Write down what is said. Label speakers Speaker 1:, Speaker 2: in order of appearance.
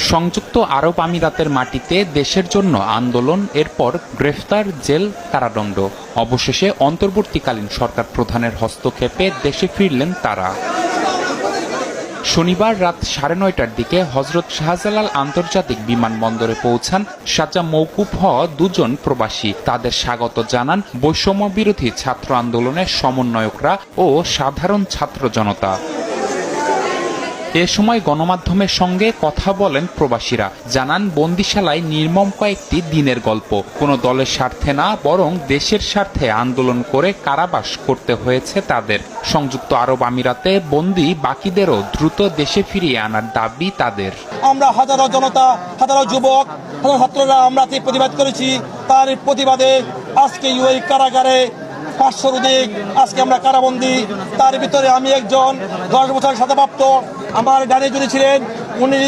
Speaker 1: সংযুক্ত আরব আমিরাতের মাটিতে দেশের জন্য আন্দোলন, এরপর গ্রেফতার, জেল, কারাদণ্ড। অবশেষে অন্তর্বর্তীকালীন সরকার প্রধানের হস্তক্ষেপে দেশে ফিরলেন তারা। শনিবার রাত 9:30টার দিকে হযরত শাহজালাল আন্তর্জাতিক বিমানবন্দরে পৌঁছান সাজা মওকুফ হওয়া দুজন প্রবাসী। তাদের স্বাগত জানান বৈষম্য বিরোধী ছাত্র আন্দোলনের সমন্বয়করা ও সাধারণ ছাত্র জনতা। এ সময় গণমাধ্যমের সঙ্গে কথা বলেন প্রবাসীরা, জানান বন্দিশালায় নির্মম কয়েকটি দিনের গল্প। কোনো দলের স্বার্থে না, বরং দেশের স্বার্থে আন্দোলন করে কারাবাস করতে হয়েছে তাদের। সংযুক্ত আরব আমিরাতে বন্দী বাকিদেরও দ্রুত দেশে ফিরিয়ে আনার দাবি তাদের।
Speaker 2: আমরা হাজারো জনতা, হাজারো যুবক, হাজারো ছাত্ররা আমরা প্রতিবাদ করেছি। তার প্রতিবাদে আজকে ইউএই কারাগারে 500-র অধিক আজকে আমরা কারাবন্দী। তার ভিতরে আমি একজন 10 বছর সাজাপ্রাপ্ত। আমার ডানে যিনি ছিলেন উনি